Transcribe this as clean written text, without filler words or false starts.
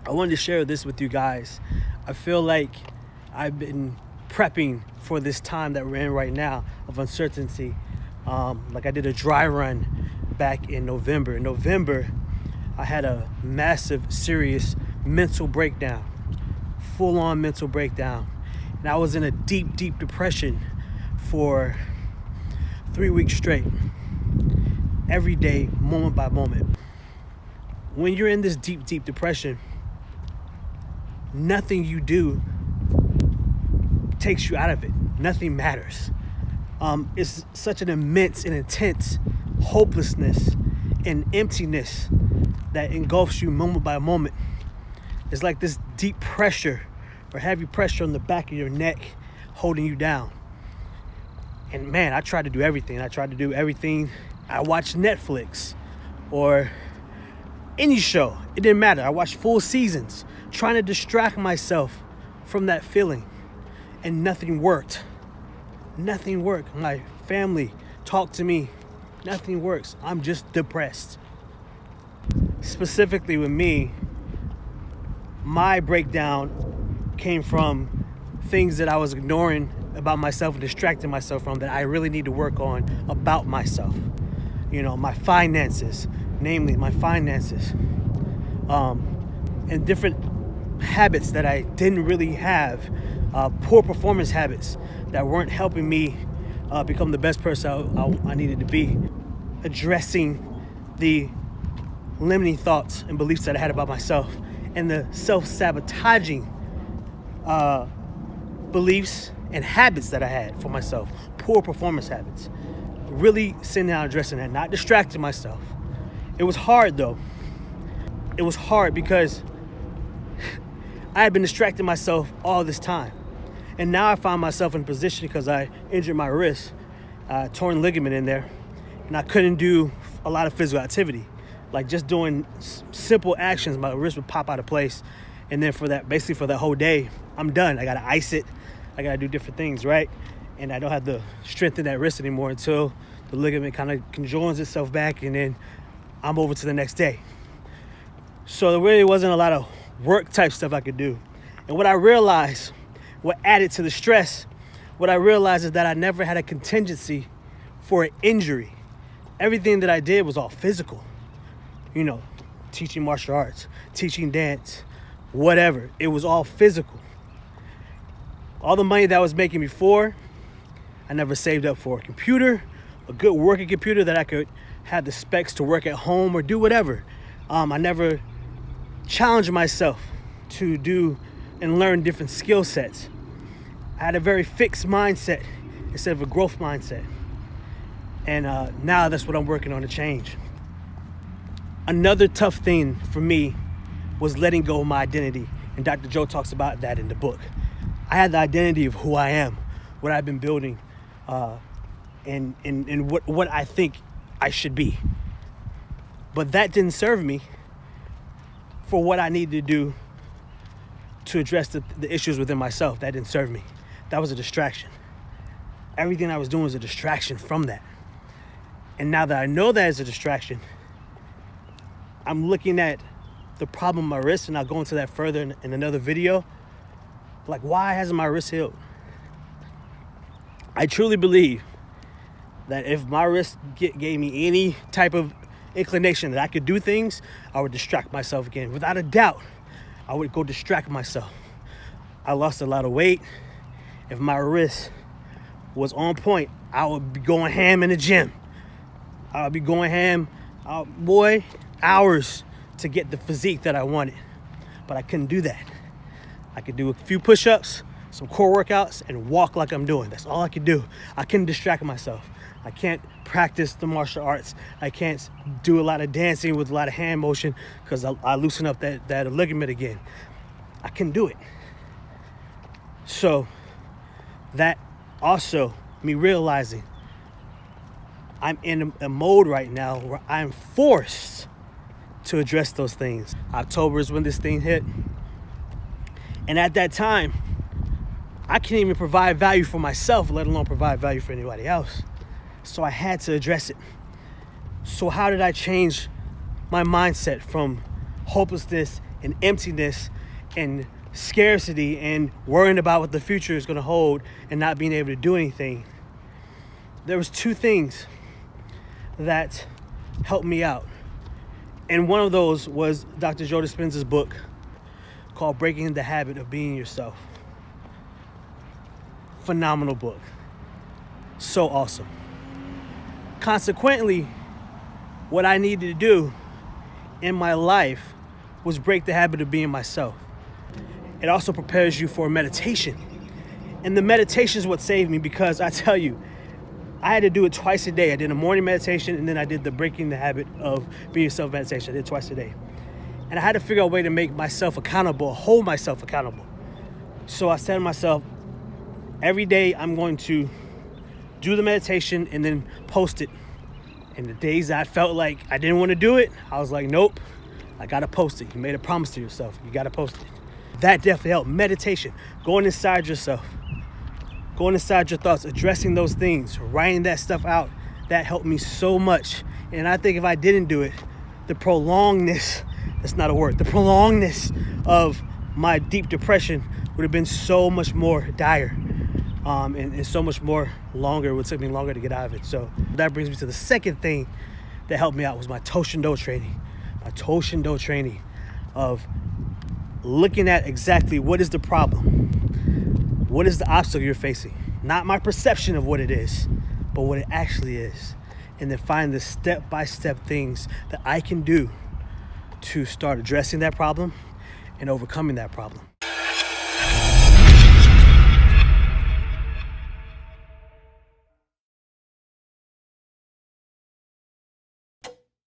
I wanted to share this with you guys. I feel like I've been prepping for this time that we're in right now of uncertainty. Like I did a dry run back in November. In November, I had a massive, serious mental breakdown, full-on mental breakdown. And I was in a deep, deep depression for 3 weeks straight, every day, moment by moment. When you're in this deep, deep depression, nothing you do takes you out of it. Nothing matters. It's such an immense and intense hopelessness and emptiness that engulfs you moment by moment. It's like this deep pressure or heavy pressure on the back of your neck holding you down. And man, I tried to do everything. I watched Netflix or any show. It didn't matter. I watched full seasons trying to distract myself from that feeling. And nothing worked. Nothing worked. My family talked to me. Nothing works. I'm just depressed. Specifically with me, my breakdown came from things that I was ignoring about myself and distracting myself from that I really need to work on about myself. You know, my finances, namely my finances, and different habits that I didn't really have, poor performance habits that weren't helping me become the best person I needed to be. Addressing the limiting thoughts and beliefs that I had about myself and the self-sabotaging beliefs and habits that I had for myself, poor performance habits. Really sitting down addressing that, not distracting myself. It was hard though. It was hard because I had been distracting myself all this time. And now I find myself in a position because I injured my wrist, torn ligament in there, and I couldn't do a lot of physical activity. Like just doing simple actions, my wrist would pop out of place. And then for that whole day, I'm done. I gotta ice it. I gotta do different things, right? And I don't have the strength in that wrist anymore until the ligament kind of conjoins itself back, and then I'm over to the next day. So there really wasn't a lot of work type stuff I could do. And what I realized, what added to the stress, what I realized is that I never had a contingency for an injury. Everything that I did was all physical. You know, teaching martial arts, teaching dance, whatever. It was all physical. All the money that I was making before, I never saved up for a computer, a good working computer that I could have the specs to work at home or do whatever. I never challenged myself to do and learn different skill sets. I had a very fixed mindset instead of a growth mindset. And now that's what I'm working on to change. Another tough thing for me was letting go of my identity. And Dr. Joe talks about that in the book. I had the identity of who I am, what I've been building, and what I think I should be. But that didn't serve me for what I needed to do to address the issues within myself. That didn't serve me. That was a distraction. Everything I was doing was a distraction from that. And now that I know that is a distraction, I'm looking at the problem with my wrist, and I'll go into that further in another video. Like, why hasn't my wrist healed? I truly believe that if my wrist gave me any type of inclination that I could do things, I would distract myself again. Without a doubt, I would go distract myself. I lost a lot of weight. If my wrist was on point, I would be going ham in the gym. I would be going ham, hours to get the physique that I wanted. But I couldn't do that. I could do a few push-ups, some core workouts, and walk like I'm doing. That's all I could do. I couldn't distract myself. I can't practice the martial arts. I can't do a lot of dancing with a lot of hand motion because I loosen up that ligament again. I couldn't do it. So that also, me realizing I'm in a mode right now where I'm forced to address those things. October is when this thing hit. And at that time, I can't even provide value for myself, let alone provide value for anybody else. So I had to address it. So how did I change my mindset from hopelessness and emptiness and scarcity and worrying about what the future is going to hold and not being able to do anything, there was two things that helped me out. And one of those was Dr. Joe Dispenza's book called Breaking the Habit of Being Yourself. Phenomenal book. So awesome. Consequently, what I needed to do in my life was break the habit of being myself. It also prepares you for meditation. And the meditation is what saved me, because I tell you, I had to do it twice a day. I did a morning meditation, and then I did the breaking the habit of being yourself meditation. I did it twice a day. And I had to figure out a way to make myself accountable, hold myself accountable. So I said to myself, every day I'm going to do the meditation and then post it. And the days that I felt like I didn't want to do it, I was like, nope, I got to post it. You made a promise to yourself. You got to post it. That definitely helped. Meditation, going inside yourself, going inside your thoughts, addressing those things, writing that stuff out, that helped me so much. And I think if I didn't do it, the prolongedness, that's not a word, the prolongedness of my deep depression would have been so much more dire. And so much more longer. It would take me longer to get out of it. So that brings me to the second thing that helped me out, was my Toshindo training. My Toshindo training of looking at exactly what is the problem. What is the obstacle you're facing? Not my perception of what it is, but what it actually is. And then find the step-by-step things that I can do to start addressing that problem and overcoming that problem.